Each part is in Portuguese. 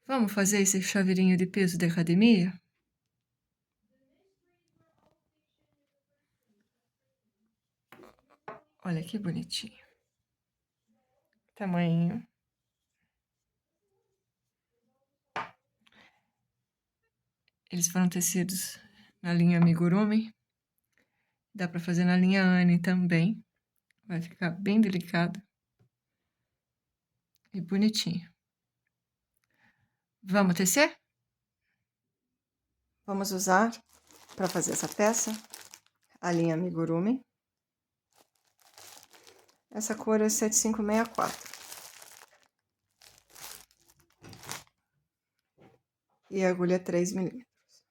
Vamos fazer esse chaveirinho de peso de academia? Olha que bonitinho. Tamanho. Eles foram tecidos na linha amigurumi. Dá pra fazer na linha Anne também. Vai ficar bem delicado e bonitinho. Vamos tecer? Vamos usar, para fazer essa peça, a linha amigurumi. Essa cor é 7564. E a agulha é 3 milímetros.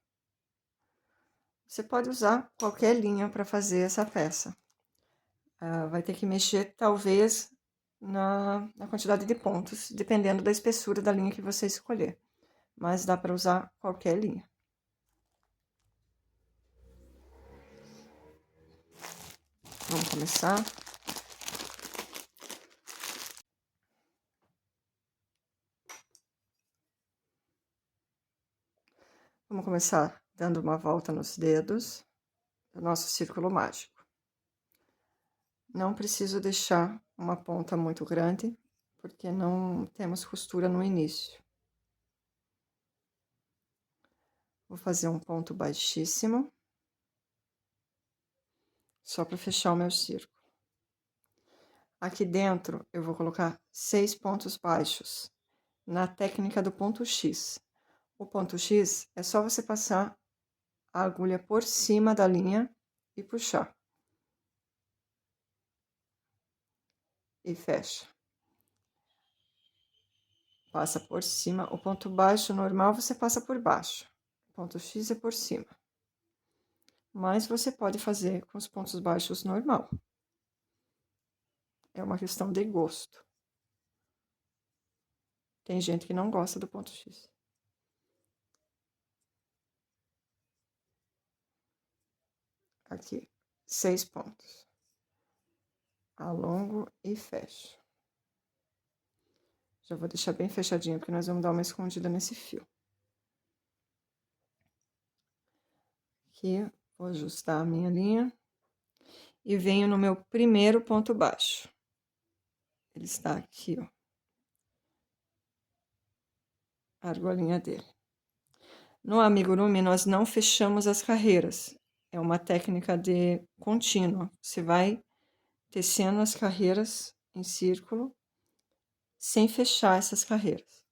Você pode usar qualquer linha para fazer essa peça. Vai ter que mexer, talvez, na quantidade de pontos, dependendo da espessura da linha que você escolher. Mas dá para usar qualquer linha. Vamos começar. Vamos começar dando uma volta nos dedos do nosso círculo mágico. Não preciso deixar uma ponta muito grande, porque não temos costura no início. Vou fazer um ponto baixíssimo, só para fechar o meu círculo. Aqui dentro, eu vou colocar 6 pontos baixos, na técnica do ponto X. O ponto X é só você passar a agulha por cima da linha e puxar. E fecha. Passa por cima. O ponto baixo normal você passa por baixo. O ponto X é por cima. Mas você pode fazer com os pontos baixos normal. É uma questão de gosto. Tem gente que não gosta do ponto X. Aqui, 6 pontos. Alongo e fecho. Já vou deixar bem fechadinho, porque nós vamos dar uma escondida nesse fio. Aqui, vou ajustar a minha linha. E venho no meu primeiro ponto baixo. Ele está aqui, ó. A argolinha dele. No amigurumi, nós não fechamos as carreiras. É uma técnica de contínua. Você vai tecendo as carreiras em círculo, sem fechar essas carreiras.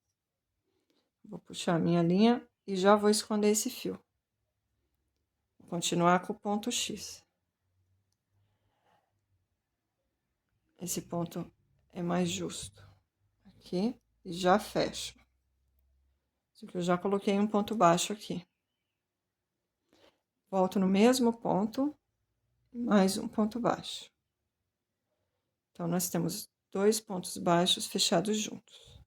Vou puxar a minha linha e já vou esconder esse fio. Vou continuar com o ponto X. Esse ponto é mais justo. Aqui, e já fecho. Isso aqui eu já coloquei um ponto baixo aqui. Volto no mesmo ponto, mais um ponto baixo. Então, nós temos 2 pontos baixos fechados juntos.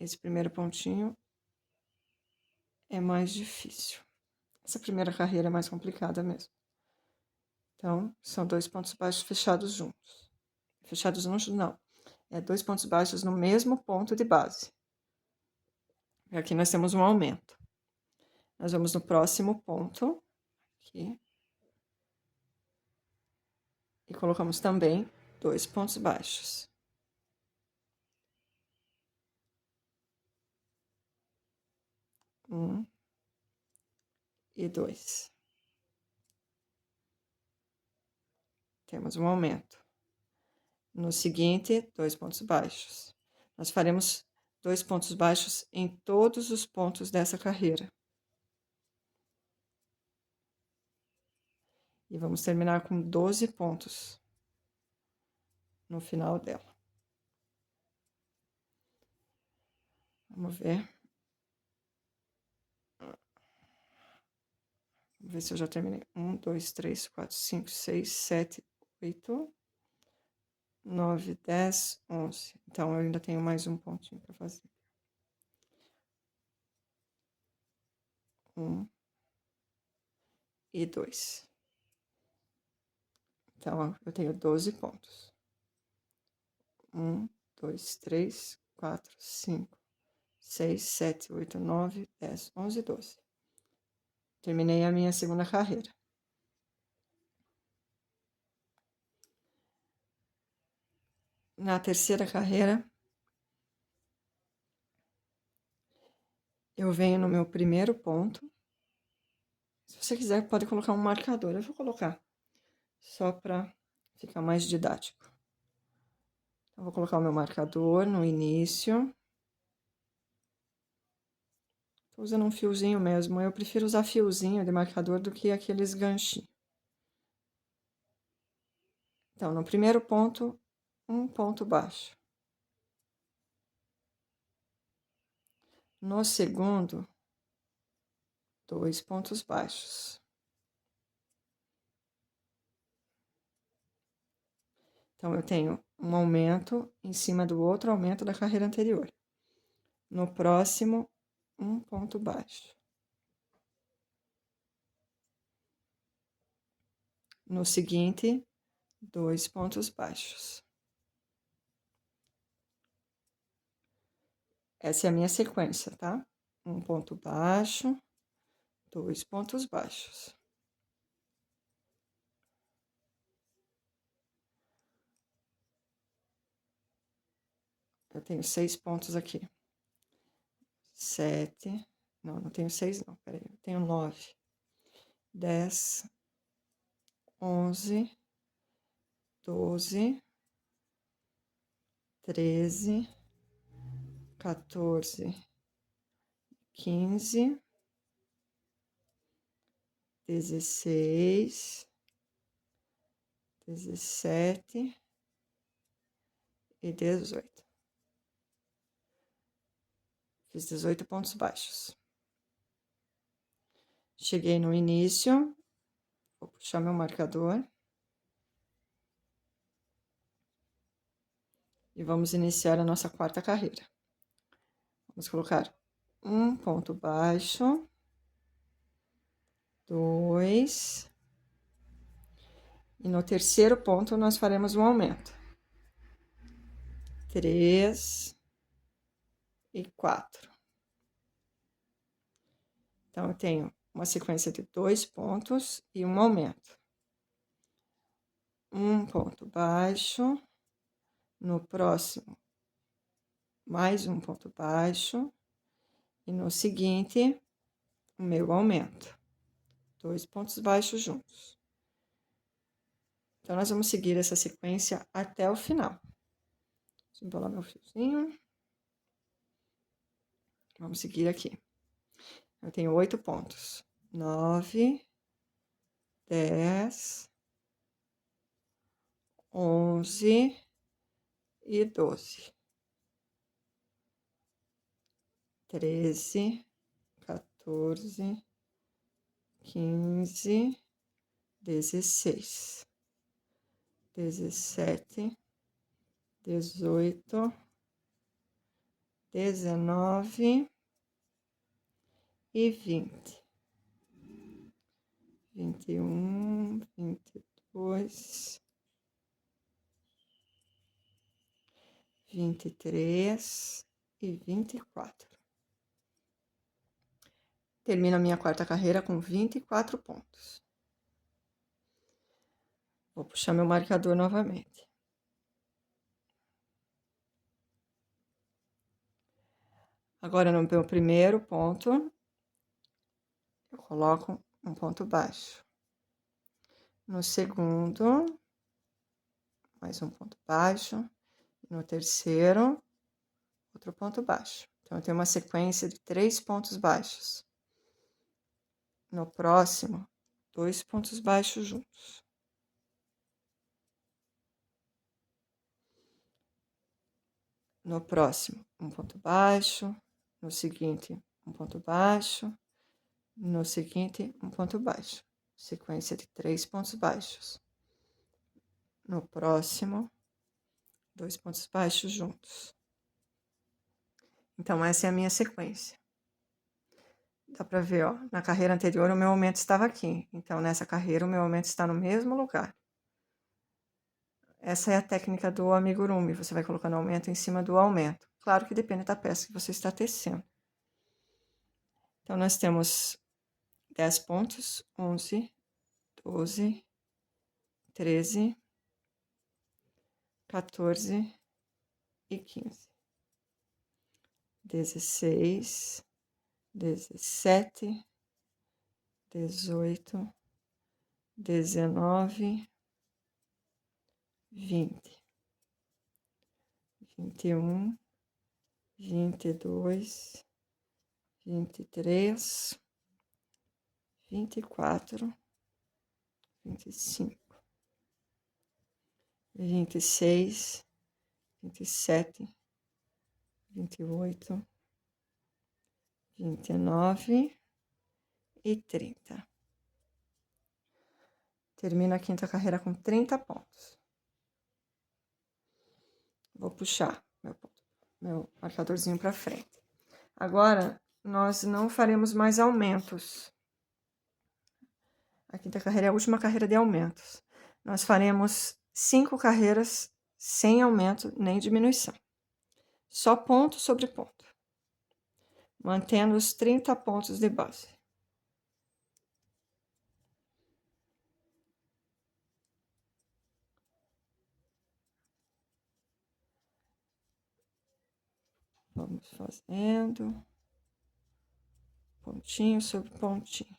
Esse primeiro pontinho é mais difícil. Essa primeira carreira é mais complicada mesmo. Então, são 2 pontos baixos fechados juntos. Fechados juntos, não. É 2 pontos baixos no mesmo ponto de base. E aqui nós temos um aumento. Nós vamos no próximo ponto, aqui. E colocamos também 2 pontos baixos. Um e 2. Temos um aumento. No seguinte, 2 pontos baixos. Nós faremos 2 pontos baixos em todos os pontos dessa carreira. E vamos terminar com 12 pontos no final dela. Vamos ver. Vamos ver se eu já terminei. 1, 2, 3, 4, 5, 6, 7, 8, 9, 10, 11. Então, eu ainda tenho mais um pontinho para fazer. 1 e 2. Então, ó, eu tenho 12 pontos. 1, 2, 3, 4, 5, 6, 7, 8, 9, 10, 11, 12. Terminei a minha segunda carreira. Na terceira carreira, eu venho no meu primeiro ponto. Se você quiser, pode colocar um marcador. Eu vou colocar, só para ficar mais didático. Então, vou colocar o meu marcador no início. Tô usando um fiozinho mesmo. Eu prefiro usar fiozinho de marcador do que aqueles ganchinhos. Então, no primeiro ponto, um ponto baixo. No segundo, 2 pontos baixos. Então, eu tenho um aumento em cima do outro aumento da carreira anterior. No próximo, um ponto baixo. No seguinte, 2 pontos baixos. Essa é a minha sequência, tá? Um ponto baixo, 2 pontos baixos. Eu tenho 6 pontos aqui. 7. Não, não tenho 6, não. Peraí. Eu tenho 9. 10. 11. 12. 13. 14. 15. 16. 17. E 18. Fiz 18 pontos baixos. Cheguei no início. Vou puxar meu marcador. E vamos iniciar a nossa quarta carreira. Vamos colocar um ponto baixo, 2, e no terceiro ponto nós faremos um aumento, 3 e 4. Então, eu tenho uma sequência de 2 pontos e um aumento. Um ponto baixo, no próximo, mais um ponto baixo, e no seguinte, o meu aumento. 2 pontos baixos juntos. Então, nós vamos seguir essa sequência até o final. Vou embolar meu fiozinho. Vamos seguir aqui. Eu tenho 8 pontos. 9, 10, 11 e 12. 13, 14, 15, 16, 17, 18, 19 e 20. 21, 22, 23 e 24. Termino a minha quarta carreira com 24 pontos. Vou puxar meu marcador novamente. Agora, no meu primeiro ponto, eu coloco um ponto baixo. No segundo, mais um ponto baixo. No terceiro, outro ponto baixo. Então, eu tenho uma sequência de 3 pontos baixos. No próximo, 2 pontos baixos juntos. No próximo, um ponto baixo. No seguinte, um ponto baixo. No seguinte, um ponto baixo. Sequência de 3 pontos baixos. No próximo, 2 pontos baixos juntos. Então, essa é a minha sequência. Dá pra ver, ó, na carreira anterior o meu aumento estava aqui. Então, nessa carreira o meu aumento está no mesmo lugar. Essa é a técnica do amigurumi. Você vai colocando aumento em cima do aumento. Claro que depende da peça que você está tecendo. Então, nós temos 10 pontos, 11, 12, 13, 14 e 15. 16, 17, 18, 19, 20, 21, 22, 23, 24, 25, 26, 27, 28, 29 e 30. Termino a quinta carreira com 30 pontos. Vou puxar meu marcadorzinho para frente. Agora, nós não faremos mais aumentos. A quinta carreira é a última carreira de aumentos. Nós faremos 5 carreiras sem aumento nem diminuição. Só ponto sobre ponto. Mantendo os 30 pontos de base. Vamos fazendo pontinho sobre pontinho.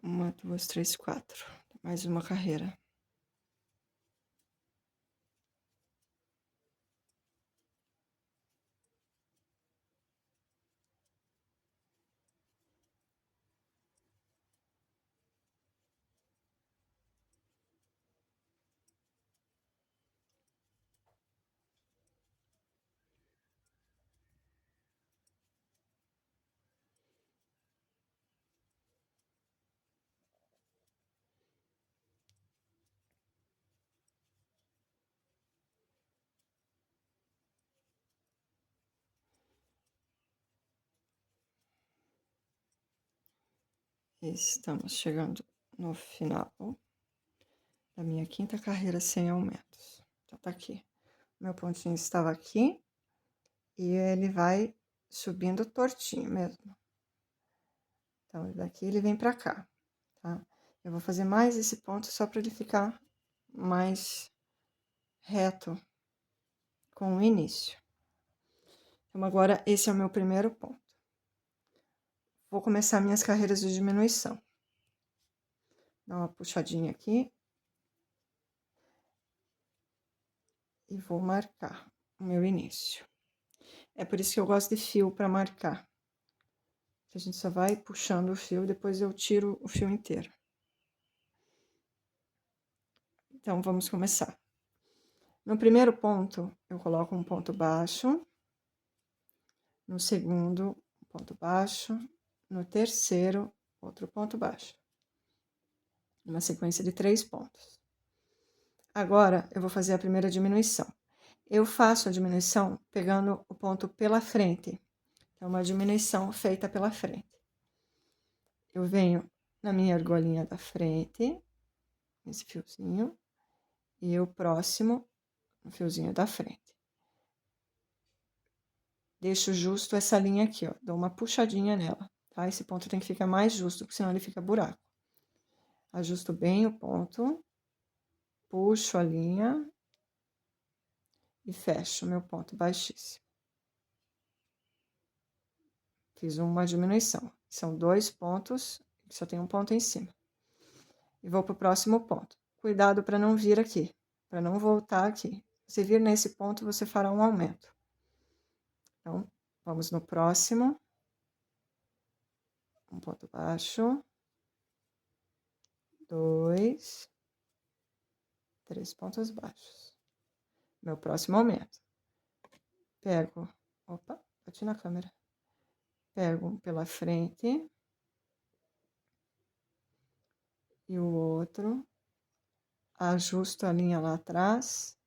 1, 2, 3, 4. Mais uma carreira. Estamos chegando no final da minha quinta carreira sem aumentos. Então, tá aqui. Meu pontinho estava aqui e ele vai subindo tortinho mesmo. Então, daqui ele vem pra cá, tá? Eu vou fazer mais esse ponto só para ele ficar mais reto com o início. Então, agora, esse é o meu primeiro ponto. Vou começar minhas carreiras de diminuição. Dá uma puxadinha aqui. E vou marcar o meu início. É por isso que eu gosto de fio para marcar. A gente só vai puxando o fio, depois eu tiro o fio inteiro. Então, vamos começar. No primeiro ponto, eu coloco um ponto baixo. No segundo, um ponto baixo. No terceiro, outro ponto baixo. Uma sequência de 3 pontos. Agora, eu vou fazer a primeira diminuição. Eu faço a diminuição pegando o ponto pela frente. É uma diminuição feita pela frente. Eu venho na minha argolinha da frente, esse fiozinho, e o próximo, no fiozinho da frente. Deixo justo essa linha aqui, ó, dou uma puxadinha nela, tá? Esse ponto tem que ficar mais justo, porque senão ele fica buraco. Ajusto bem o ponto, puxo a linha e fecho o meu ponto baixíssimo. Fiz uma diminuição. São 2 pontos, só tem um ponto em cima. E vou pro próximo ponto. Cuidado para não vir aqui, para não voltar aqui. Se vir nesse ponto, você fará um aumento. Então, vamos no próximo. Um ponto baixo. 2. 3 pontos baixos. Meu próximo aumento. Pego, opa, bati na câmera. Pego um pela frente. E o outro. Ajusto a linha lá atrás.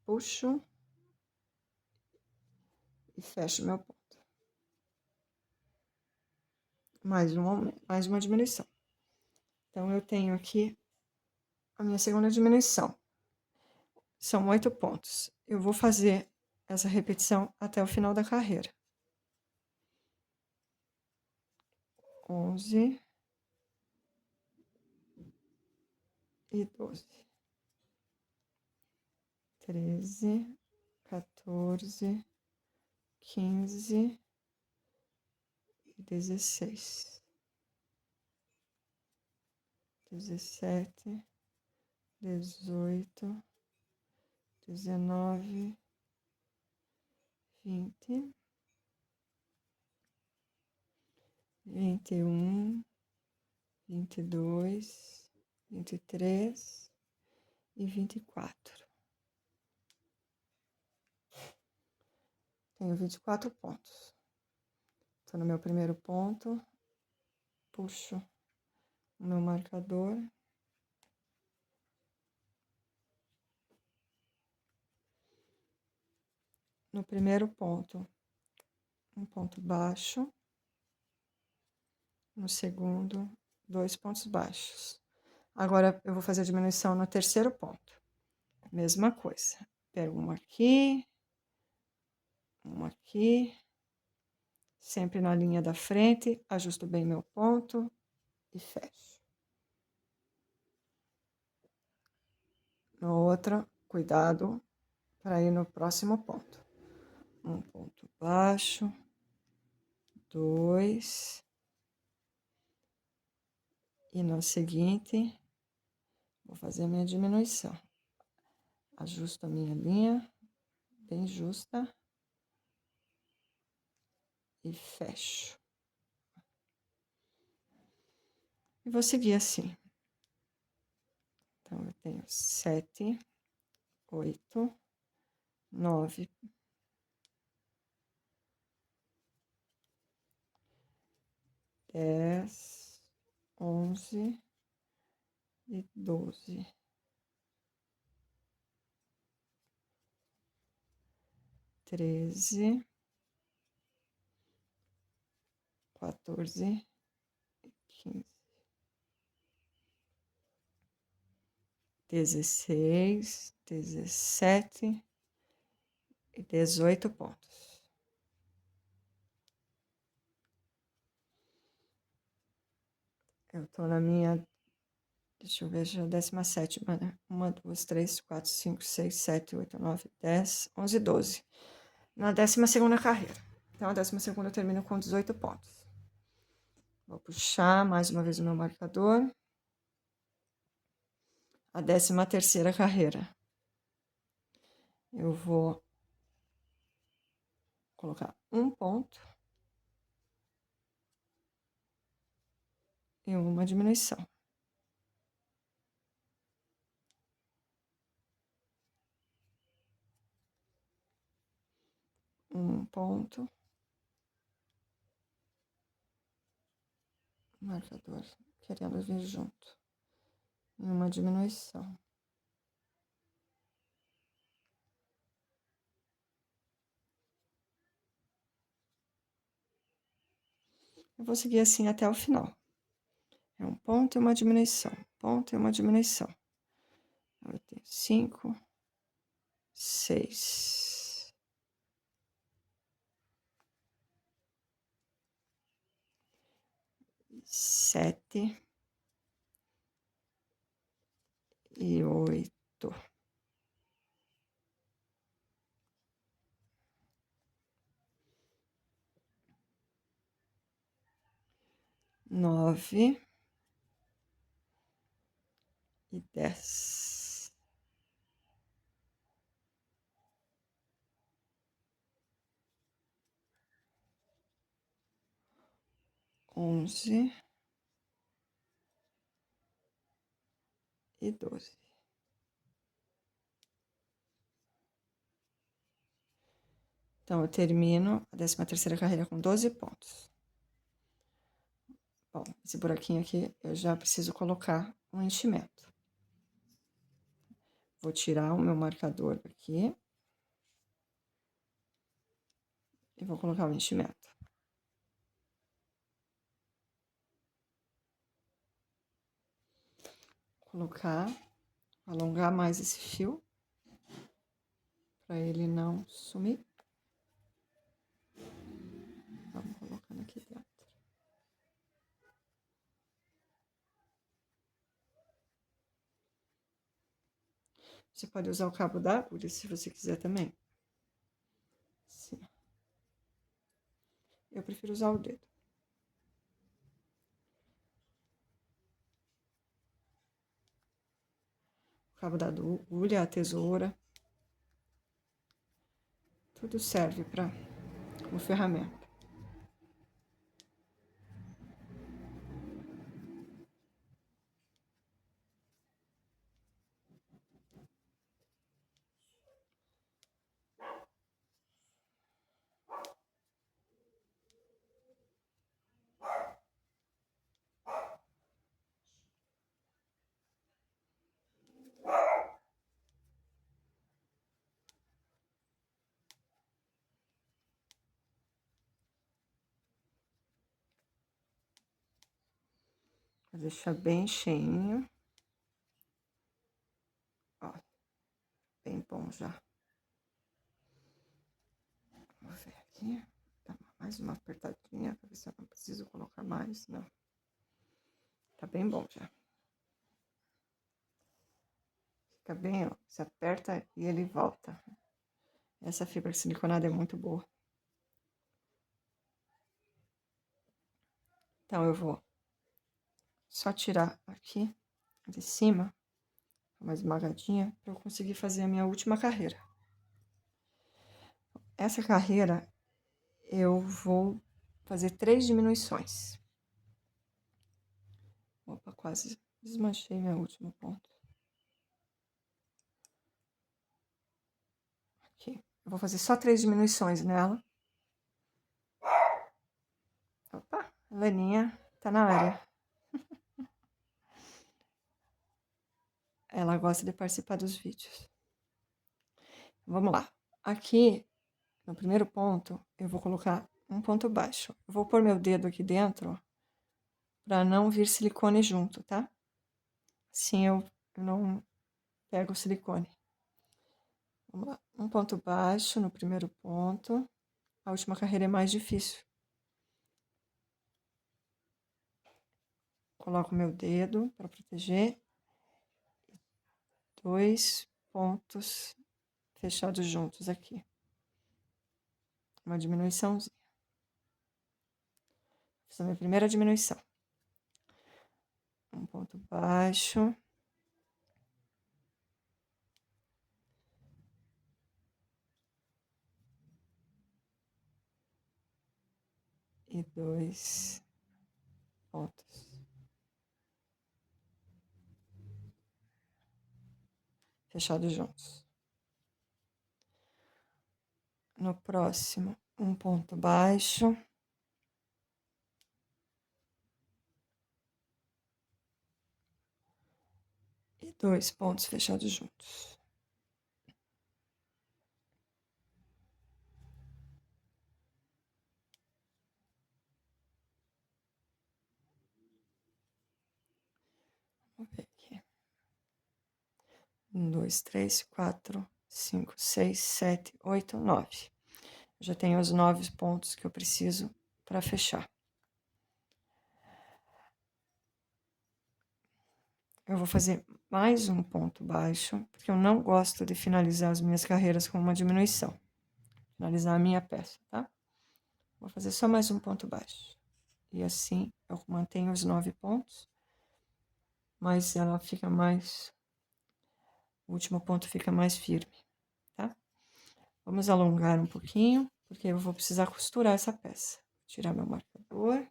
Puxo. E fecho meu ponto. Mais um aumento, mais uma diminuição. Então, eu tenho aqui a minha segunda diminuição. São 8 pontos. Eu vou fazer essa repetição até o final da carreira. 11 e 12. 13, 14, 15 e 16. 17, 18, 19, 20, 21, 22, 23 e 24. Tenho 24 pontos. Estou no meu primeiro ponto, puxo o meu marcador. No primeiro ponto, um ponto baixo. No segundo, 2 pontos baixos. Agora, eu vou fazer a diminuição no terceiro ponto. Mesma coisa. Pego um aqui, sempre na linha da frente, ajusto bem meu ponto e fecho. No outro, cuidado para ir no próximo ponto. Um ponto baixo, 2, E no seguinte, vou fazer a minha diminuição. Ajusto a minha linha, bem justa. E fecho. E vou seguir assim. Então, eu tenho 7, 8, 9, 10, 11 e 12. 13, 14, 15, 16, 17 e 18 pontos. Eu tô na minha, deixa eu ver, já 17ª, né? 1, 2, 3, 4, 5, 6, 7, 8, 9, 10, 11, 12. Na 12ª carreira. Então, a 12ª eu termino com 18 pontos. Vou puxar mais uma vez o meu marcador. A 13ª carreira. Eu vou colocar um ponto e uma diminuição. Um ponto. Marcador querendo vir junto. E uma diminuição. Eu vou seguir assim até o final. É um ponto e uma diminuição. Ponto e uma diminuição. Eu tenho 5, 6, 7 e 8. 9 e 10. 11 e 12. Então, eu termino a 13ª carreira com 12 pontos. Bom, esse buraquinho aqui eu já preciso colocar um enchimento. Vou tirar o meu marcador aqui. E vou colocar o enchimento. Colocar, alongar mais esse fio, para ele não sumir. Vamos colocando aqui dentro. Você pode usar o cabo da agulha, se você quiser também. Sim. Eu prefiro usar o dedo. O cabo da agulha, a tesoura. Tudo serve para como ferramenta. Vou deixar bem cheinho. Ó, bem bom já. Vamos ver aqui. Dá mais uma apertadinha para ver se eu não preciso colocar mais, não. Tá bem bom já. Fica bem, ó. Você aperta e ele volta. Essa fibra siliconada é muito boa. Então, eu vou só tirar aqui de cima, uma esmagadinha, para eu conseguir fazer a minha última carreira. Essa carreira eu vou fazer 3 diminuições. Opa, quase desmanchei meu último ponto. Aqui. Eu vou fazer só 3 diminuições nela. Opa, a Leninha tá na área. Ela gosta de participar dos vídeos. Vamos lá. Aqui, no primeiro ponto, eu vou colocar um ponto baixo. Eu vou pôr meu dedo aqui dentro para não vir silicone junto, tá? Assim eu não pego o silicone. Vamos lá. Um ponto baixo no primeiro ponto. A última carreira é mais difícil. Coloco meu dedo para proteger. 2 pontos fechados juntos aqui. Uma diminuiçãozinha. Fiz a minha primeira diminuição. Um ponto baixo. E 2 pontos fechados juntos. No próximo, um ponto baixo. E 2 pontos fechados juntos. Vamos ver aqui. 1, 2, 3, 4, 5, 6, 7, 8, 9. Já tenho os 9 pontos que eu preciso para fechar. Eu vou fazer mais um ponto baixo, porque eu não gosto de finalizar as minhas carreiras com uma diminuição. Finalizar a minha peça, tá? Vou fazer só mais um ponto baixo. E assim eu mantenho os 9 pontos, mas ela fica mais... O último ponto fica mais firme, tá? Vamos alongar um pouquinho, porque eu vou precisar costurar essa peça. Vou tirar meu marcador.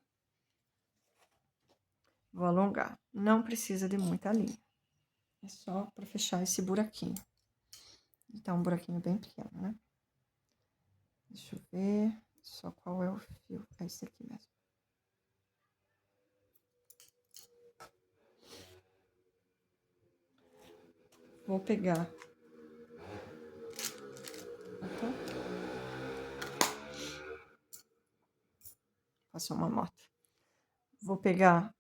Vou alongar. Não precisa de muita linha. É só para fechar esse buraquinho. Tá um buraquinho bem pequeno, né? Deixa eu ver só qual é o fio. É esse aqui mesmo. Vou pegar. Passou uma moto. Vou pegar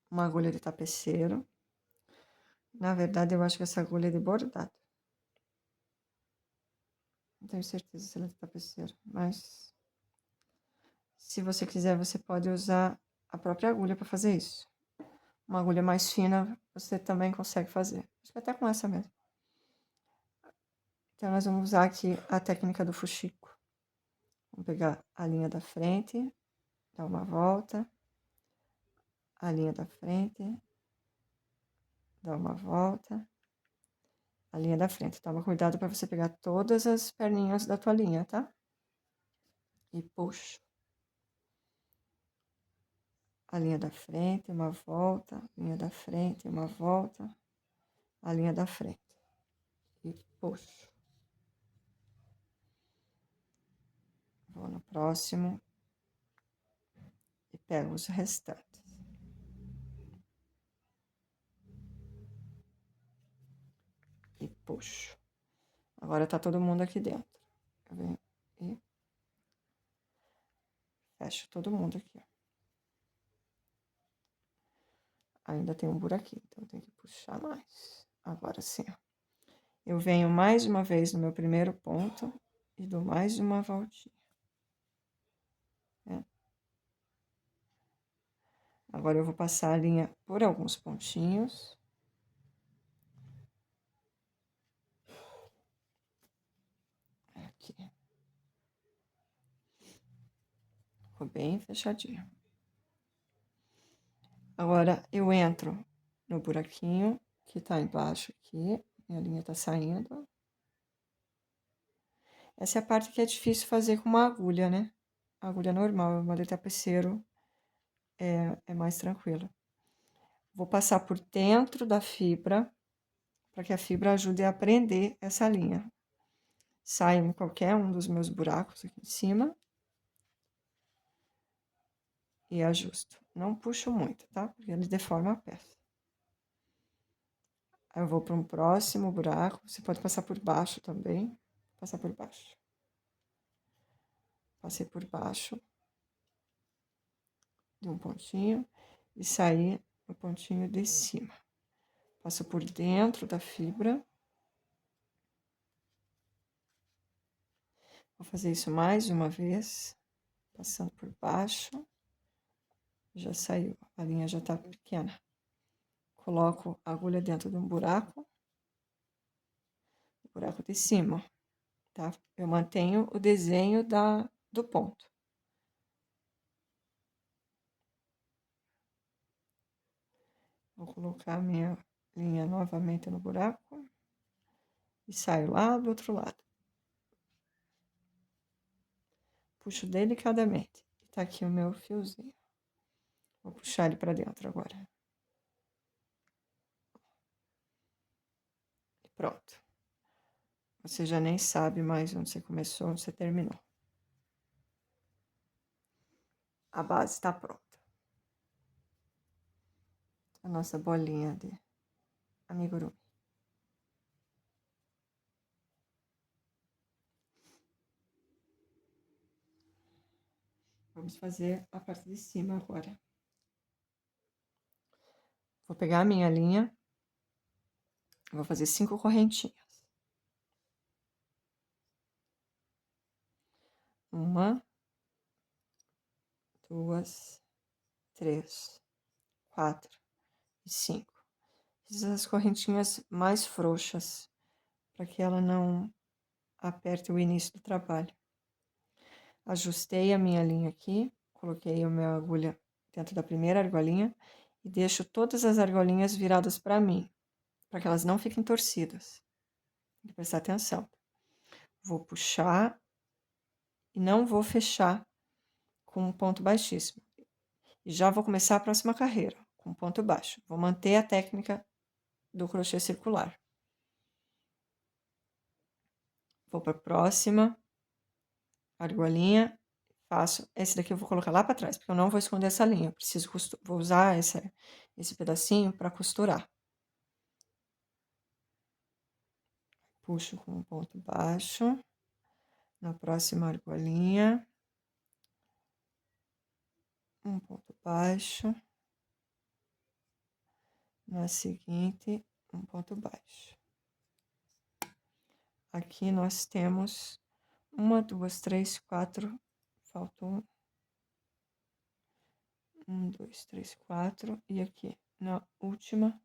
uma agulha de tapeceiro. Na verdade, eu acho que essa agulha é de bordado. Não tenho certeza se ela é de tapeceiro, mas... Se você quiser, você pode usar a própria agulha para fazer isso. Uma agulha mais fina, você também consegue fazer. Acho que até com essa mesmo. Então, nós vamos usar aqui a técnica do fuxico. Vamos pegar a linha da frente, dar uma volta. A linha da frente, dar uma volta. A linha da frente. Toma cuidado para você pegar todas as perninhas da tua linha, tá? E puxa. A linha da frente, uma volta. Linha da frente, uma volta. A linha da frente. E puxo. Vou no próximo e pego os restantes. E puxo. Agora tá todo mundo aqui dentro. Eu venho e fecho todo mundo aqui, ó. Ainda tem um buraquinho, então eu tenho que puxar mais. Agora sim, ó. Eu venho mais uma vez no meu primeiro ponto e dou mais uma voltinha. Né? Agora eu vou passar a linha por alguns pontinhos. Aqui. Ficou bem fechadinho. Agora, eu entro no buraquinho que tá embaixo aqui, minha linha tá saindo. Essa é a parte que é difícil fazer com uma agulha, né? A agulha normal, uma de tapeceiro é mais tranquilo. Vou passar por dentro da fibra, para que a fibra ajude a prender essa linha. Saio em qualquer um dos meus buracos aqui em cima. E ajusto. Não puxo muito, tá? Porque ele deforma a peça. Aí eu vou para um próximo buraco. Você pode passar por baixo também. Passar por baixo. Passei por baixo de um pontinho e saí no pontinho de cima. Passo por dentro da fibra. Vou fazer isso mais uma vez, passando por baixo. Já saiu, a linha já tá pequena. Coloco a agulha dentro de um buraco de cima, tá? Eu mantenho o desenho do ponto. Vou colocar a minha linha novamente no buraco e saio lá do outro lado. Puxo delicadamente. Tá aqui o meu fiozinho. Vou puxar ele para dentro agora. E pronto. Você já nem sabe mais onde você começou, onde você terminou. A base está pronta. A nossa bolinha de amigurumi. Vamos fazer a parte de cima agora. Vou pegar a minha linha. Vou fazer 5 correntinhas. 1, 2, 3, 4 e 5. Fiz as correntinhas mais frouxas, para que ela não aperte o início do trabalho. Ajustei a minha linha aqui, coloquei a minha agulha dentro da primeira argolinha e deixo todas as argolinhas viradas para mim, para que elas não fiquem torcidas. Tem que prestar atenção. Vou puxar e não vou fechar com um ponto baixíssimo. E já vou começar a próxima carreira com ponto baixo. Vou manter a técnica do crochê circular. Vou para a próxima argolinha, faço. Esse daqui eu vou colocar lá para trás, porque eu não vou esconder essa linha. Eu preciso vou usar esse pedacinho para costurar. Puxo com um ponto baixo. Na próxima argolinha, um ponto baixo. Na seguinte, um ponto baixo. Aqui nós temos 1, 2, 3, 4, faltou 1, 2, 3, 4, e aqui na última,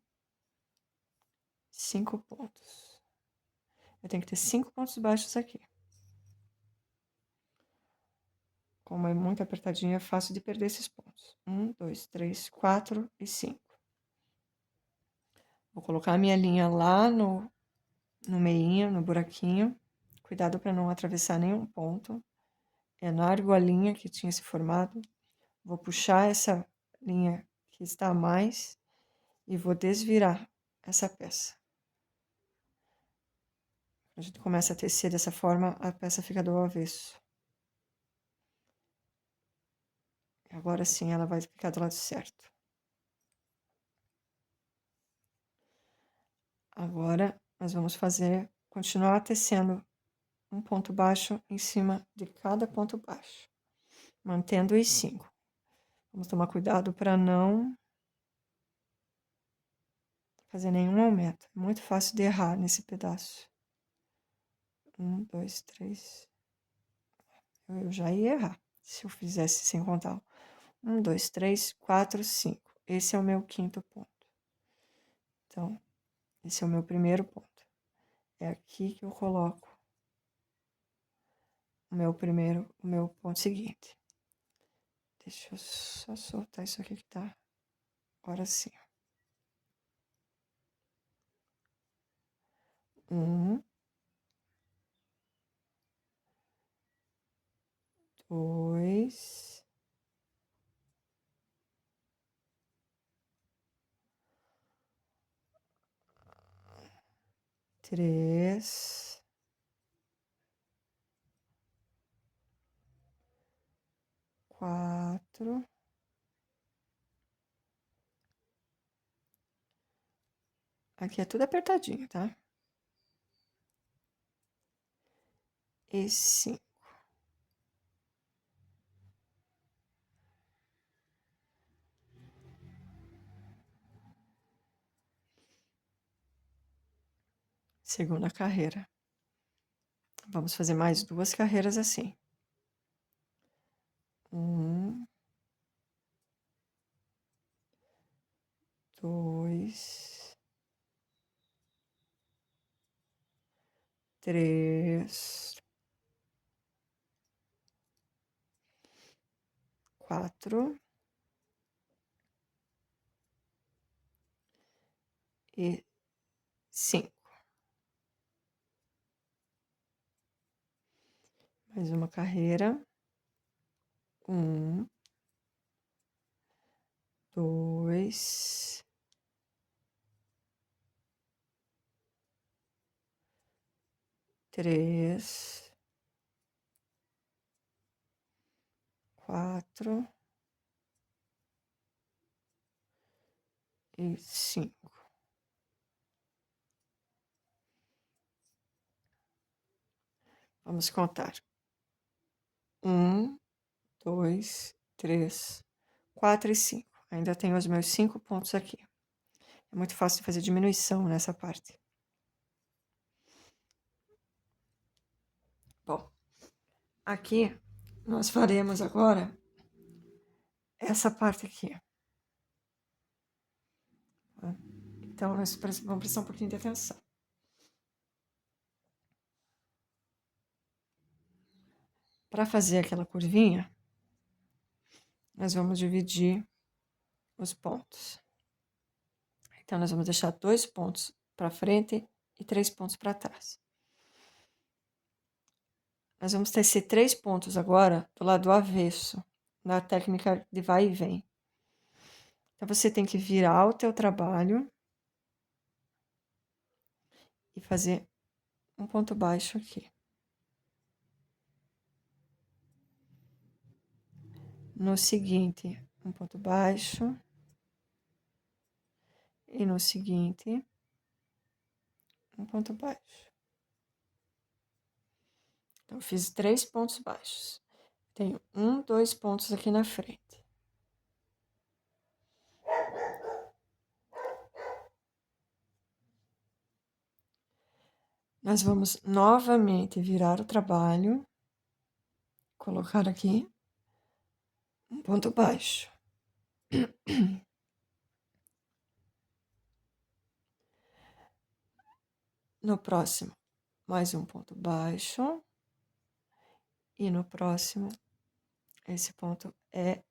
5 pontos. Eu tenho que ter 5 pontos baixos aqui. Como é muito apertadinho, é fácil de perder esses pontos. 1, 2, 3, 4 e 5. Vou colocar a minha linha lá no meinho, no buraquinho. Cuidado para não atravessar nenhum ponto. É na argolinha que tinha se formado. Vou puxar essa linha que está a mais e vou desvirar essa peça. A gente começa a tecer dessa forma, a peça fica do avesso. Agora sim ela vai ficar do lado certo. Agora nós vamos continuar tecendo um ponto baixo em cima de cada ponto baixo, mantendo os 5. Vamos tomar cuidado para não fazer nenhum aumento. É muito fácil de errar nesse pedaço. 1, 2, 3. Eu já ia errar se eu fizesse sem contar. 1, 2, 3, 4, 5. Esse é o meu quinto ponto. Então, esse é o meu primeiro ponto. É aqui que eu coloco o meu ponto seguinte. Deixa eu só soltar isso aqui que tá Agora sim. 1, 2, 3, 4. Aqui é tudo apertadinho, tá? E 5. Segunda carreira. Vamos fazer mais 2 carreiras assim. 1, 2, 3, 4 e 5. Mais uma carreira. 1, 2, 3, 4 e 5. Vamos contar. 1, 2, 3, 4 e 5. Ainda tenho os meus 5 pontos aqui. É muito fácil de fazer diminuição nessa parte. Bom, aqui nós faremos agora essa parte aqui. Tá? Então, nós vamos prestar um pouquinho de atenção. Para fazer aquela curvinha, nós vamos dividir os pontos. Então, nós vamos deixar 2 pontos para frente e 3 pontos para trás. Nós vamos tecer 3 pontos agora do lado avesso, na técnica de vai e vem. Então, você tem que virar o teu trabalho e fazer um ponto baixo aqui. No seguinte, um ponto baixo. E no seguinte, um ponto baixo. Então, eu fiz 3 pontos baixos. Tenho 1, 2 pontos aqui na frente. Nós vamos novamente virar o trabalho, colocar aqui um ponto baixo. No próximo, mais um ponto baixo. E no próximo, esse ponto é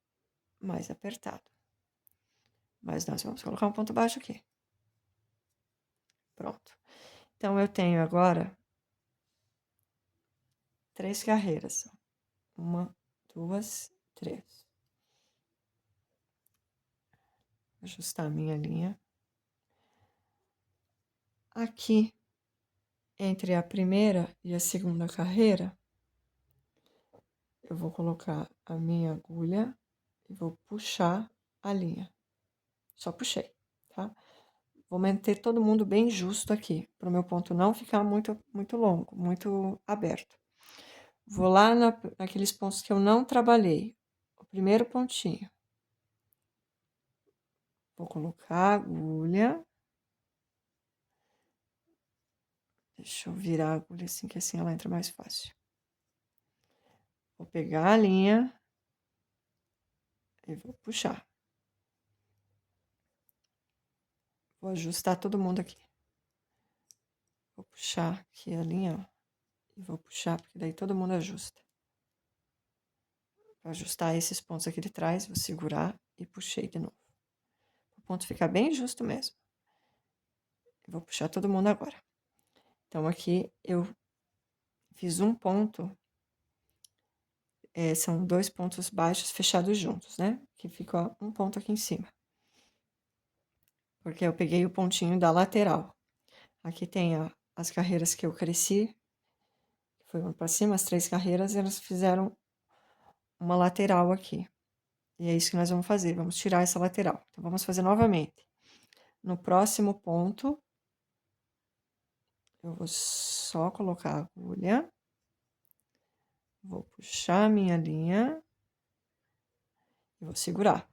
mais apertado. Mas nós vamos colocar um ponto baixo aqui. Pronto. Então, eu tenho agora 3 carreiras. 1, 2, 3. Ajustar a minha linha. Aqui, entre a primeira e a segunda carreira, eu vou colocar a minha agulha e vou puxar a linha. Só puxei, tá? Vou manter todo mundo bem justo aqui, para o meu ponto não ficar muito longo, muito aberto. Vou lá naqueles pontos que eu não trabalhei. O primeiro pontinho. Vou colocar a agulha. Deixa eu virar a agulha assim, que assim ela entra mais fácil. Vou pegar a linha e vou puxar. Vou ajustar todo mundo aqui. Vou puxar aqui a linha, ó. E vou puxar, porque daí todo mundo ajusta. Vou ajustar esses pontos aqui de trás, vou segurar e puxei de novo. Vou o ponto ficar bem justo mesmo. Eu vou puxar todo mundo agora. Então, aqui eu fiz um ponto, são 2 pontos baixos fechados juntos, né? Que fica um ponto aqui em cima. Porque eu peguei o pontinho da lateral. Aqui tem as carreiras que eu cresci, que foram para cima, as 3 carreiras, elas fizeram uma lateral aqui. E é isso que nós vamos fazer, vamos tirar essa lateral. Então, vamos fazer novamente. No próximo ponto, eu vou só colocar a agulha, vou puxar a minha linha e vou segurar.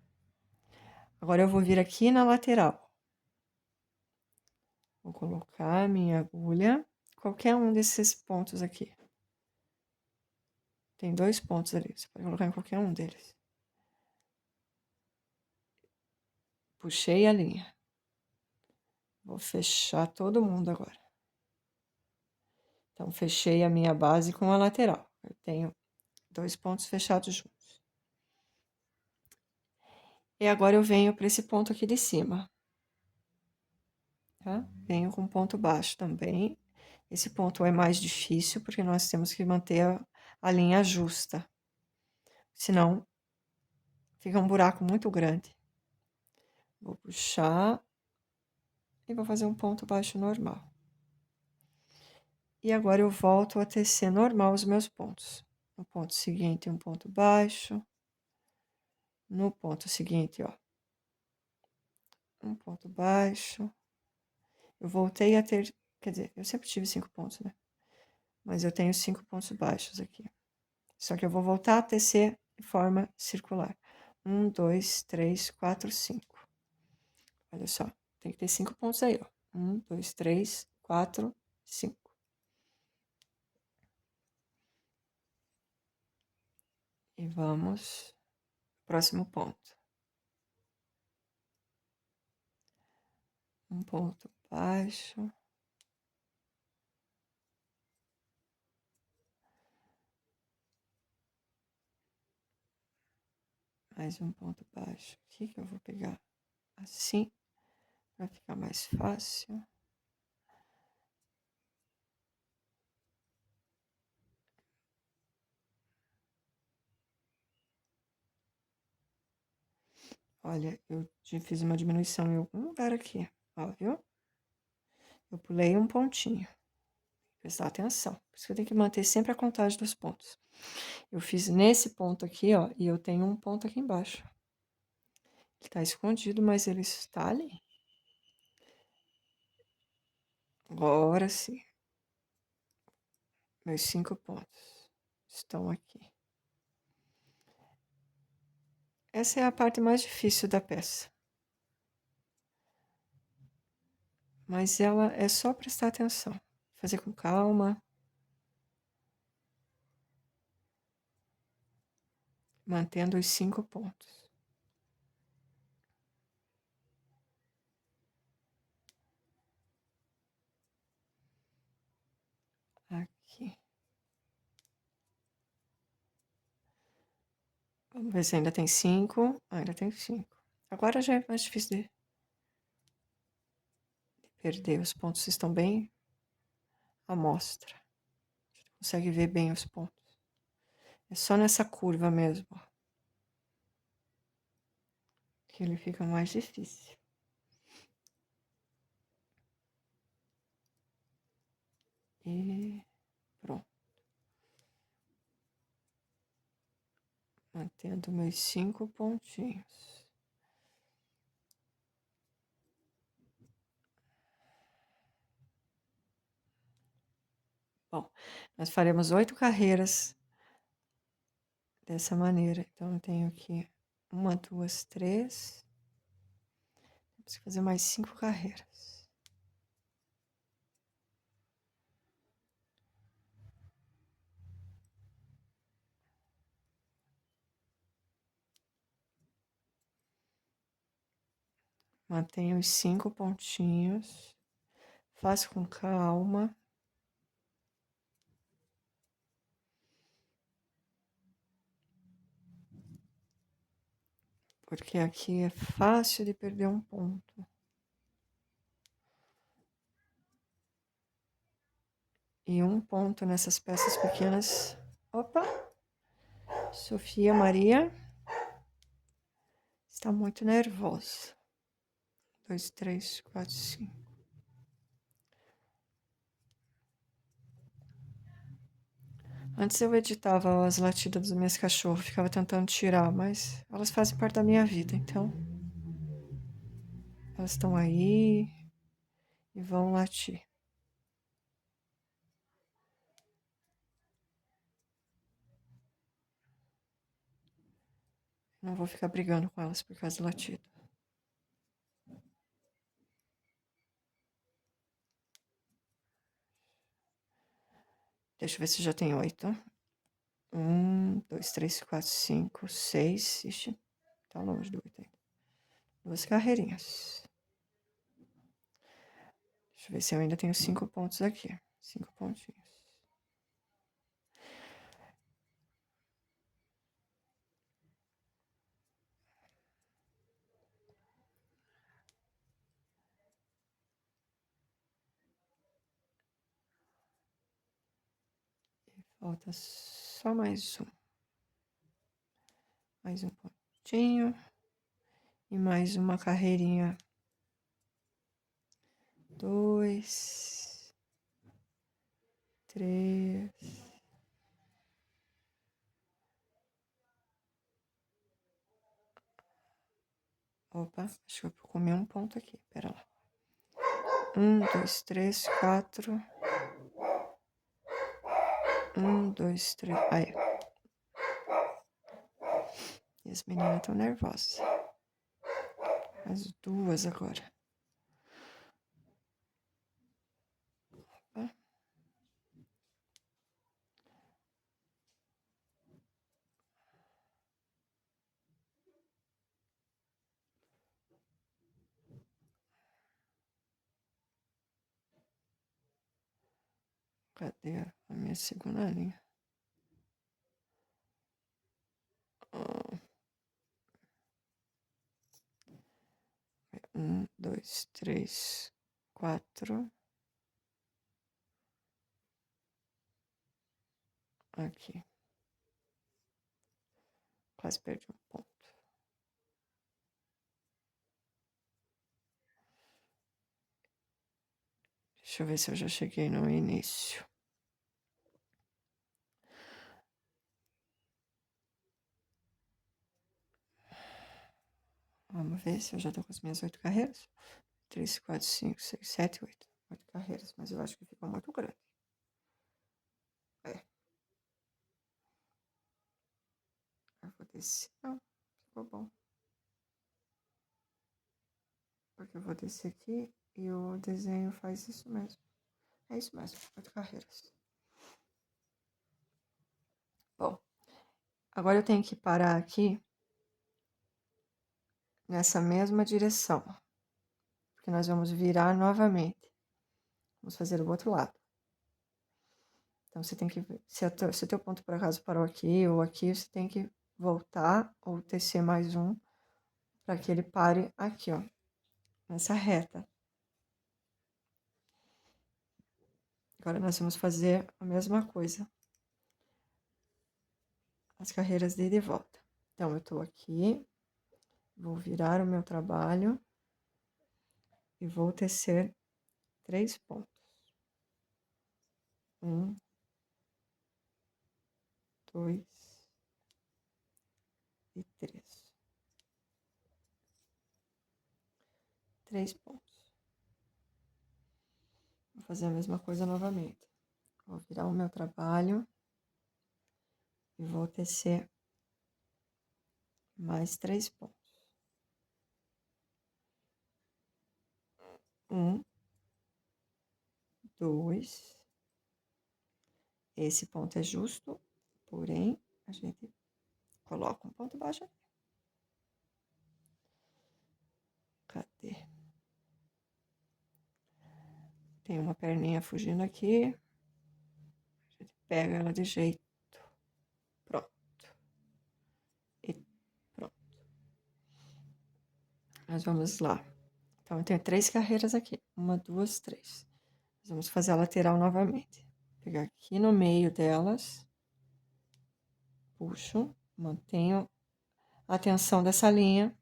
Agora, eu vou vir aqui na lateral. Vou colocar a minha agulha, qualquer um desses pontos aqui. Tem 2 pontos ali, você pode colocar em qualquer um deles. Puxei a linha. Vou fechar todo mundo agora. Então, fechei a minha base com a lateral. Eu tenho 2 pontos fechados juntos. E agora eu venho para esse ponto aqui de cima. Tá? Venho com ponto baixo também. Esse ponto é mais difícil, porque nós temos que manter a linha justa. Senão, fica um buraco muito grande. Vou puxar e vou fazer um ponto baixo normal. E agora eu volto a tecer normal os meus pontos. No ponto seguinte, um ponto baixo. No ponto seguinte, ó, um ponto baixo. Eu voltei a ter, quer dizer, eu sempre tive 5 pontos, né? Mas eu tenho 5 pontos baixos aqui. Só que eu vou voltar a tecer de forma circular. 1, 2, 3, 4, 5. Olha só, tem que ter 5 pontos aí, ó. 1, 2, 3, 4, 5. E vamos próximo ponto. Um ponto baixo. Mais um ponto baixo aqui que eu vou pegar assim, para ficar mais fácil. Olha, eu fiz uma diminuição em algum lugar aqui, ó, viu? Eu pulei um pontinho. Prestar atenção. Por isso que eu tenho que manter sempre a contagem dos pontos. Eu fiz nesse ponto aqui, ó, e eu tenho um ponto aqui embaixo. Ele tá escondido, mas ele está ali. Agora sim. Meus 5 pontos estão aqui. Essa é a parte mais difícil da peça. Mas ela é só prestar atenção. Fazer com calma. Mantendo os 5 pontos. Aqui. Vamos ver se ainda tem 5. Ainda tem 5. Agora já é mais difícil de perder. Os pontos estão bem à mostra. A gente consegue ver bem os pontos. É só nessa curva mesmo, ó, que ele fica mais difícil. E pronto. Mantendo meus 5 pontinhos. Bom, nós faremos 8 carreiras dessa maneira. Então, eu tenho aqui 1, 2, 3. Temos que fazer mais 5 carreiras. Mantenho os 5 pontinhos. Faço com calma. porque aqui é fácil de perder um ponto. E um ponto nessas peças pequenas. Opa! Sofia Maria está muito nervosa. 2, 3, 4, 5. Antes eu editava as latidas dos meus cachorros, ficava tentando tirar, mas elas fazem parte da minha vida, então elas estão aí e vão latir. Não vou ficar brigando com elas por causa do latido. Deixa eu ver se já tem 8. 1, 2, 3, 4, 5, 6. Ixi, tá longe do 8 ainda. 2 carreirinhas. Deixa eu ver se eu ainda tenho 5 pontos aqui. 5 pontinhos. Falta só mais um. Mais um pontinho. E mais uma carreirinha. 2, 3. Opa, acho que eu comi um ponto aqui. Pera lá. 1, 2, 3, 4. 1, 2, 3. Aí. E as meninas estão nervosas. As duas agora. Opa. Cadê a minha segunda linha? 1, 2, 3, 4. Aqui. Quase perdi um ponto. Deixa eu ver se eu já cheguei no início. Vamos ver se eu já tô com as minhas 8 carreiras. 3, 4, 5, 6, 7, 8. 8 carreiras, mas eu acho que ficou muito grande. É. Eu vou descer. Não, ficou bom. Porque eu vou descer aqui e o desenho faz isso mesmo. É isso mesmo, 8 carreiras. Bom, agora eu tenho que parar aqui nessa mesma direção. Porque nós vamos virar novamente. Vamos fazer o outro lado. Então, você tem que ver. Se o teu ponto por acaso parou aqui ou aqui, você tem que voltar ou tecer mais um para que ele pare aqui, ó, nessa reta. Agora nós vamos fazer a mesma coisa. As carreiras de ida e volta. Então, eu tô aqui, vou virar o meu trabalho e vou tecer 3 pontos. 1, 2 e 3. 3 pontos. Vou fazer a mesma coisa novamente. Vou virar o meu trabalho e vou tecer mais 3 pontos. 1, 2. Esse ponto é justo, porém, a gente coloca um ponto baixo aqui. Cadê? Tem uma perninha fugindo aqui. A gente pega ela de jeito. Pronto. E pronto. Nós vamos lá. Então, eu tenho 3 carreiras aqui. 1, 2, 3. Nós vamos fazer a lateral novamente. Pegar aqui no meio delas. Puxo, mantenho a tensão dessa linha.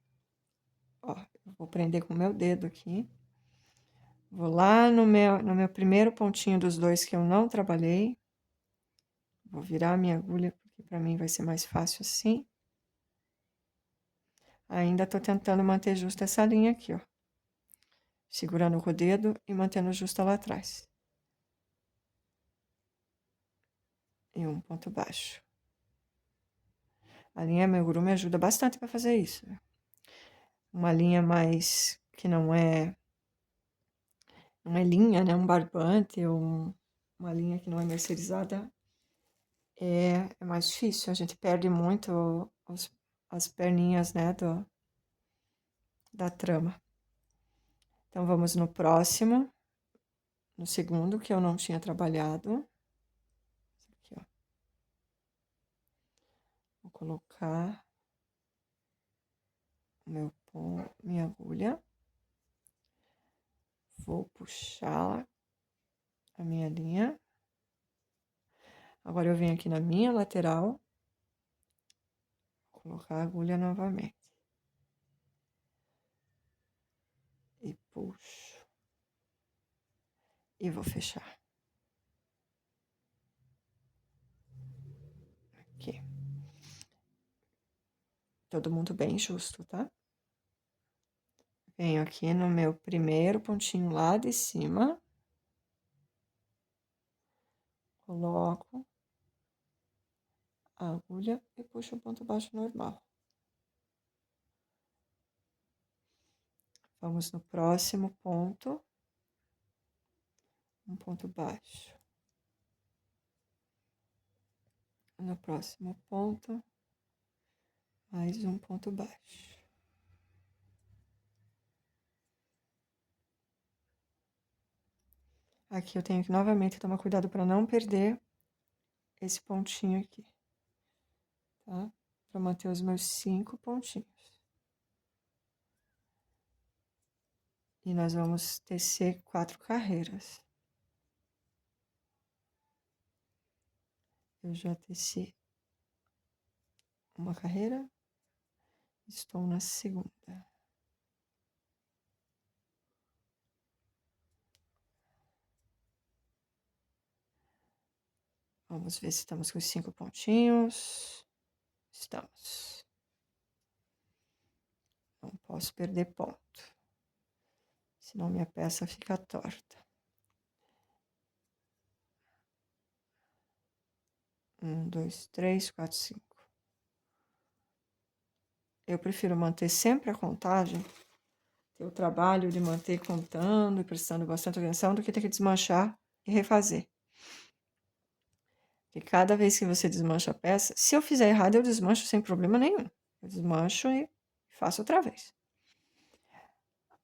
Ó, eu vou prender com o meu dedo aqui. Vou lá no meu primeiro pontinho dos 2 que eu não trabalhei. Vou virar a minha agulha, porque para mim vai ser mais fácil assim. Ainda tô tentando manter justa essa linha aqui, ó. Segurando com o dedo e mantendo justa lá atrás. E um ponto baixo. A linha Meguru me ajuda bastante para fazer isso. Uma linha mais que não é linha, né? Um barbante ou uma linha que não é mercerizada é mais difícil. A gente perde muito as perninhas, né, da trama. Então, vamos no próximo, no segundo, que eu não tinha trabalhado. Aqui, ó. Vou colocar minha agulha. Vou puxar a minha linha. Agora, eu venho aqui na minha lateral, colocar a agulha novamente. E puxo. E vou fechar. Aqui. Todo mundo bem justo, tá? Venho aqui no meu primeiro pontinho lá de cima. Coloco a agulha e puxo o ponto baixo normal. Vamos no próximo ponto. Um ponto baixo. No próximo ponto, mais um ponto baixo. Aqui eu tenho que novamente tomar cuidado para não perder esse pontinho aqui, tá? Para manter os meus 5 pontinhos. E nós vamos tecer 4 carreiras. Eu já teci uma carreira, estou na segunda. Vamos ver se estamos com os 5 pontinhos. Estamos. Não posso perder ponto, senão minha peça fica torta. 1, 2, 3, 4, 5. Eu prefiro manter sempre a contagem, ter o trabalho de manter contando e prestando bastante atenção, do que ter que desmanchar e refazer. Porque cada vez que você desmancha a peça, se eu fizer errado, eu desmancho sem problema nenhum. Eu desmancho e faço outra vez.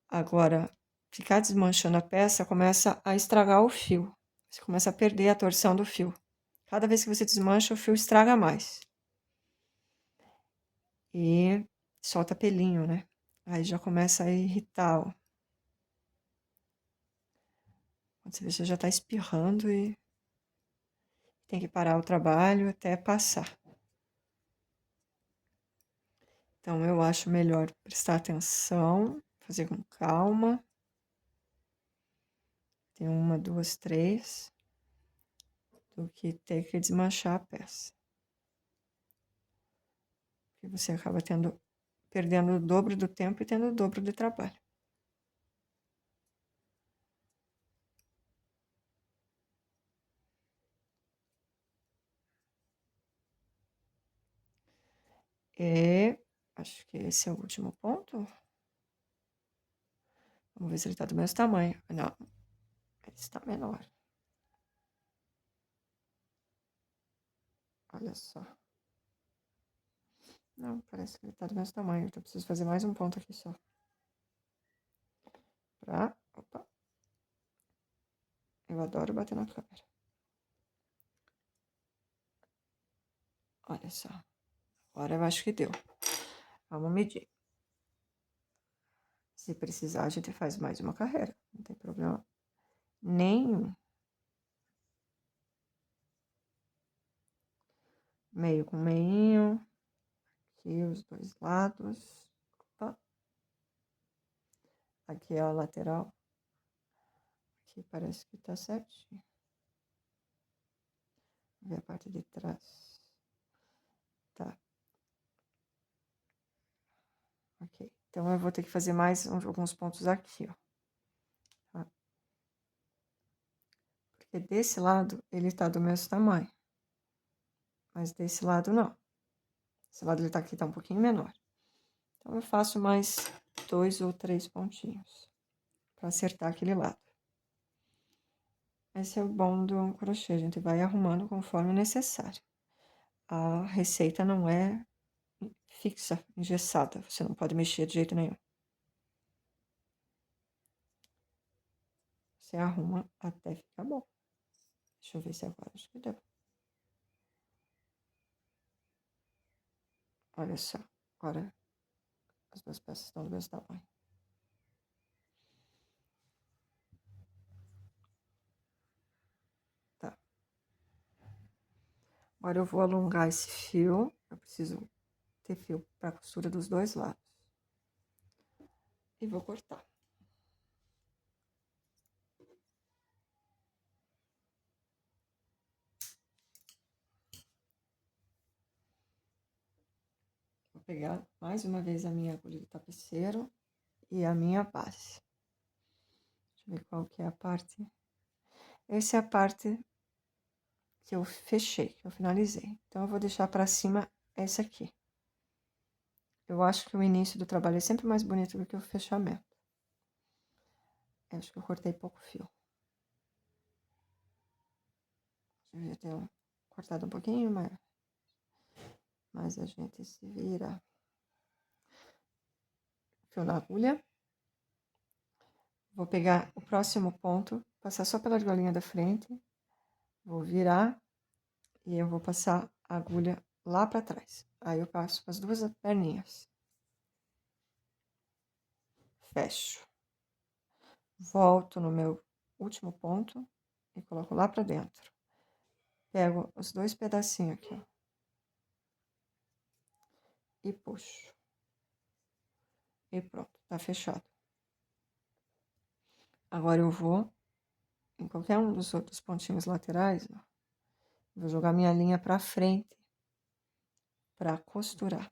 Agora, ficar desmanchando a peça começa a estragar o fio. Você começa a perder a torção do fio. Cada vez que você desmancha, o fio estraga mais. E solta pelinho, né? Aí já começa a irritar, ó. Quando você vê, você já tá espirrando e tem que parar o trabalho até passar. Então, eu acho melhor prestar atenção, fazer com calma. Tem 1, 2, 3, do que ter que desmanchar a peça. Porque você acaba perdendo o dobro do tempo e tendo o dobro de trabalho. E acho que esse é o último ponto. Vamos ver se ele tá do mesmo tamanho. Não, ele está menor. Olha só. Não, parece que ele tá do mesmo tamanho. Então, eu preciso fazer mais um ponto aqui só. Opa. Eu adoro bater na câmera. Olha só. Agora eu acho que deu. Vamos medir. Se precisar, a gente faz mais uma carreira, não tem problema nenhum. Meio com meinho, aqui os dois lados. Opa. Aqui é a lateral. Aqui parece que tá certinho. Vou ver a parte de trás. Tá. Ok. Então, eu vou ter que fazer mais alguns pontos aqui, ó. Tá? Porque desse lado, ele tá do mesmo tamanho. Mas desse lado, não. Esse lado ele tá aqui, tá um pouquinho menor. Então, eu faço mais 2 ou 3 pontinhos. Pra acertar aquele lado. Esse é o bom do crochê. A gente vai arrumando conforme necessário. A receita não é fixa, engessada. Você não pode mexer de jeito nenhum. Você arruma até ficar bom. Deixa eu ver se agora acho que deu. Olha só. Agora as duas peças estão do mesmo tamanho. Tá. Agora eu vou alongar esse fio. Eu preciso ter fio para costura dos dois lados. E vou cortar. Vou pegar mais uma vez a minha agulha de tapeceiro e a minha base. Deixa eu ver qual que é a parte. Essa é a parte que eu fechei, que eu finalizei. Então, eu vou deixar pra cima essa aqui. Eu acho que o início do trabalho é sempre mais bonito do que o fechamento. Eu acho que eu cortei pouco fio. Devia ter cortado um pouquinho, mas a gente se vira. Fio na agulha. Vou pegar o próximo ponto, passar só pela argolinha da frente. Vou virar e eu vou passar a agulha lá pra trás. Aí eu passo as duas perninhas. Fecho. Volto no meu último ponto e coloco lá pra dentro. Pego os dois pedacinhos aqui, ó. E puxo. E pronto, tá fechado. Agora eu vou, em qualquer um dos outros pontinhos laterais, ó, vou jogar minha linha pra frente pra costurar.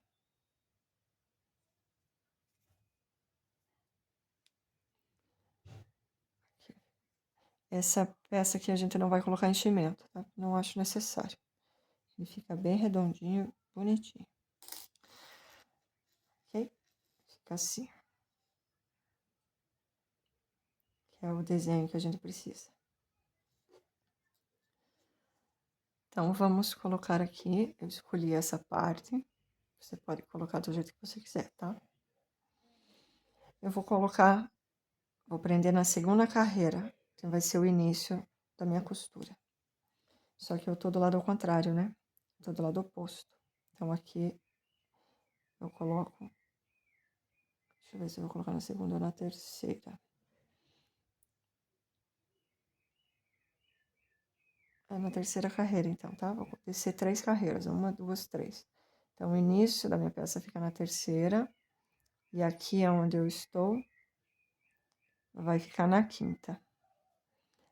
Aqui. Essa peça aqui a gente não vai colocar enchimento, tá? Não acho necessário. Ele fica bem redondinho, bonitinho. Ok? Fica assim. Que é o desenho que a gente precisa. Então, vamos colocar aqui. Eu escolhi essa parte. Você pode colocar do jeito que você quiser, tá? Eu vou colocar, vou prender na segunda carreira, que vai ser o início da minha costura. Só que eu tô do lado ao contrário, né? Tô do lado oposto. Então, aqui eu coloco. Deixa eu ver se eu vou colocar na segunda ou na terceira. É na terceira carreira, então, tá? Vou descer 3 carreiras. 1, 2, 3. Então, o início da minha peça fica na terceira. E aqui é onde eu estou, vai ficar na quinta.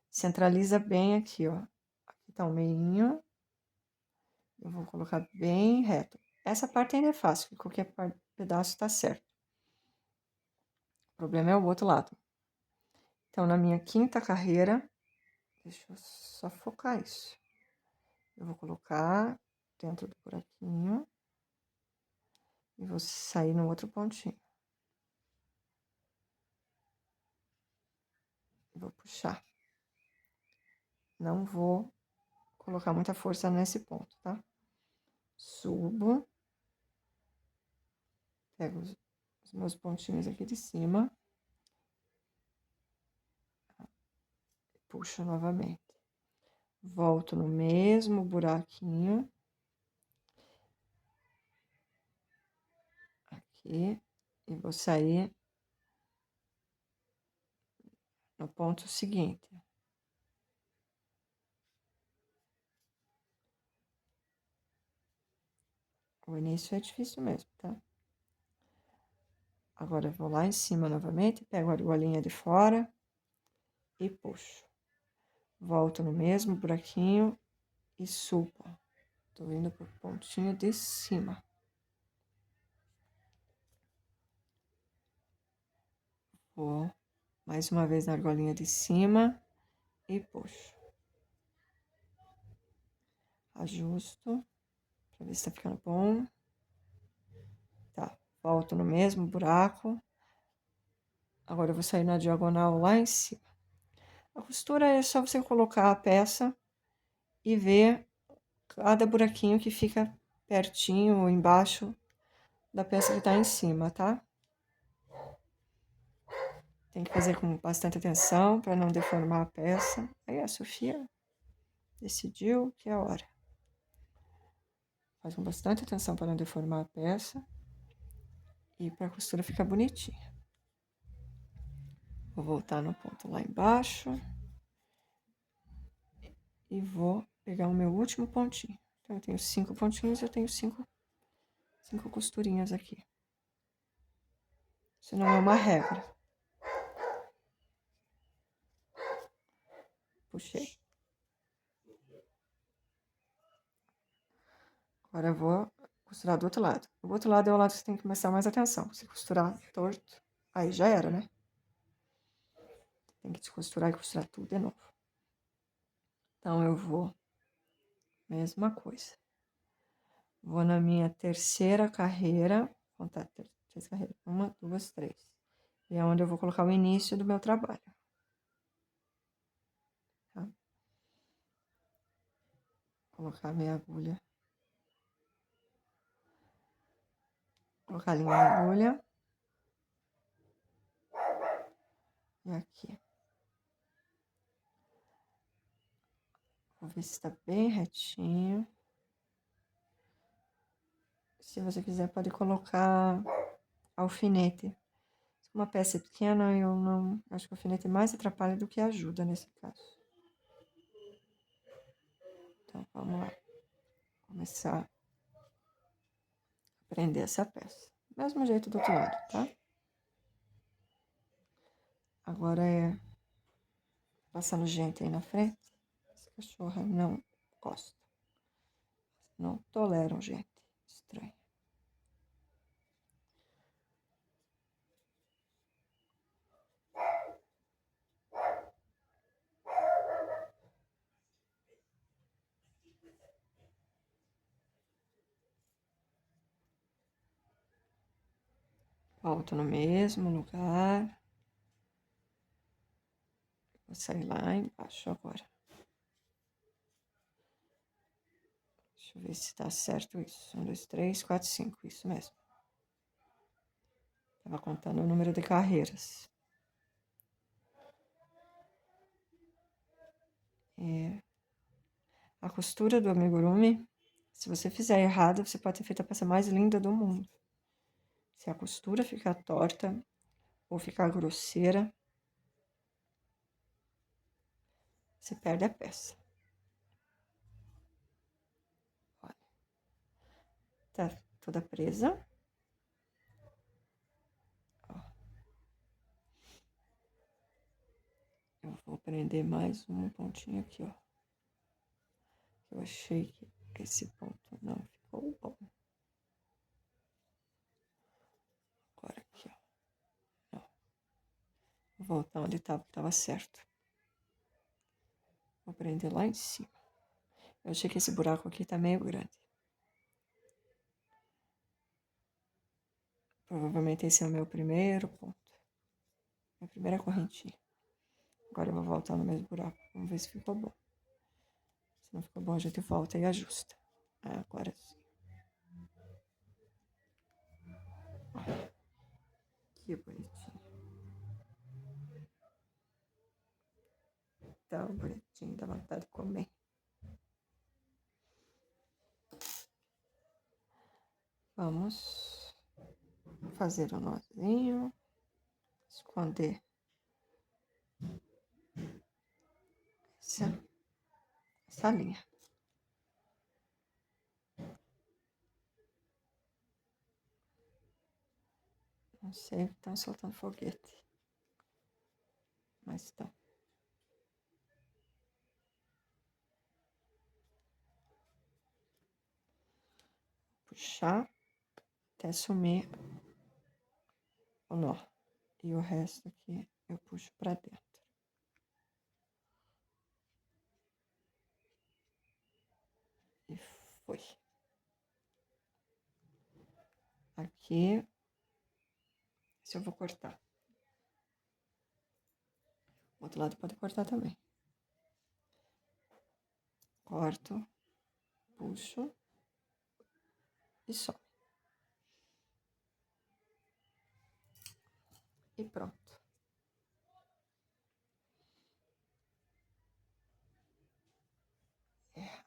Centraliza bem aqui, ó. Aqui tá o meinho. Eu vou colocar bem reto. Essa parte ainda é fácil, que qualquer pedaço tá certo. O problema é o outro lado. Então, na minha quinta carreira, deixa eu só focar isso. Eu vou colocar dentro do buraquinho e vou sair no outro pontinho. Vou puxar. Não vou colocar muita força nesse ponto, tá? Subo. Pego os meus pontinhos aqui de cima. Puxo novamente. Volto no mesmo buraquinho. Aqui. E vou sair no ponto seguinte. O início é difícil mesmo, tá? Agora eu vou lá em cima novamente, pego a argolinha de fora e puxo. Volto no mesmo buraquinho e subo. Tô indo pro pontinho de cima. Vou mais uma vez na argolinha de cima e puxo. Ajusto, pra ver se tá ficando bom. Tá, volto no mesmo buraco. Agora eu vou sair na diagonal lá em cima. A costura é só você colocar a peça e ver cada buraquinho que fica pertinho ou embaixo da peça que tá em cima, tá? Tem que fazer com bastante atenção para não deformar a peça. Aí a Sofia decidiu que é a hora. Faz com bastante atenção para não deformar a peça e para a costura ficar bonitinha. Vou voltar no ponto lá embaixo e vou pegar o meu último pontinho. Então, eu tenho 5 pontinhos, eu tenho 5 costurinhas aqui. Isso não é uma regra. Puxei. Agora eu vou costurar do outro lado. O outro lado é o lado que você tem que prestar mais atenção. Se costurar torto, aí já era, né? Tem que descosturar e costurar tudo de novo. Então, eu vou, mesma coisa. Vou na minha terceira carreira, contar três carreiras, 1, 2, 3. E é onde eu vou colocar o início do meu trabalho. Tá? Colocar a minha agulha. Colocar ali minha agulha. E aqui. Vou ver se está bem retinho. Se você quiser, pode colocar alfinete. Uma peça pequena, eu não... Acho que o alfinete mais atrapalha do que ajuda nesse caso. Então, vamos lá. Começar a prender essa peça. Mesmo jeito do outro lado, tá? Agora é passando gente aí na frente. Essa cachorra não gosta. Não toleram gente estranha. Volto no mesmo lugar. Vou sair lá embaixo agora. Deixa eu ver se tá certo isso. 1, 2, 3, 4, 5. Isso mesmo. Tava contando o número de carreiras. A costura do amigurumi, se você fizer errado, você pode ter feito a peça mais linda do mundo. Se a costura ficar torta ou ficar grosseira, você perde a peça. Olha. Tá toda presa. Ó. Eu vou prender mais um pontinho aqui, ó. Eu achei que esse ponto não ficou bom. Agora aqui, ó. Não. Vou voltar onde estava, que estava certo. Vou prender lá em cima. Eu achei que esse buraco aqui tá meio grande. Provavelmente esse é o meu primeiro ponto. Minha primeira correntinha. Agora eu vou voltar no mesmo buraco. Vamos ver se ficou bom. Se não ficou bom, a gente volta e ajusta. Agora sim. Olha, que bonitinho. Tão bonitinho, dá vontade de comer. Vamos fazer o nozinho. Esconder essa linha. Não sei, estão soltando foguete. Mas estão. Puxar até sumir o nó. E o resto aqui eu puxo pra dentro. E foi. Aqui, se eu vou cortar. O outro lado pode cortar também. Corto, puxo e sobe. E pronto.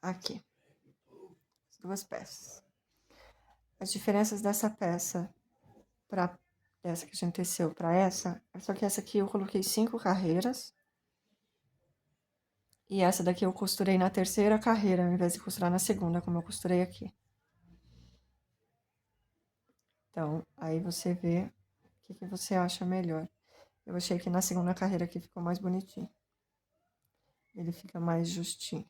Aqui, as duas peças. As diferenças dessa peça para essa que a gente teceu para essa, só que essa aqui eu coloquei 5 carreiras. E essa daqui eu costurei na terceira carreira, ao invés de costurar na segunda, como eu costurei aqui. Então, aí você vê o que você acha melhor. Eu achei que na segunda carreira aqui ficou mais bonitinho. Ele fica mais justinho.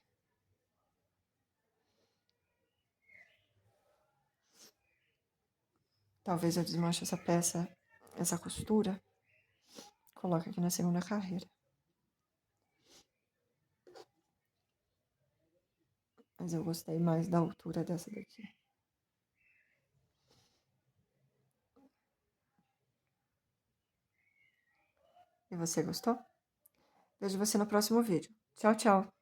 Talvez eu desmanche essa peça, essa costura, coloque aqui na segunda carreira. Mas eu gostei mais da altura dessa daqui. E você gostou? Vejo você no próximo vídeo. Tchau, tchau!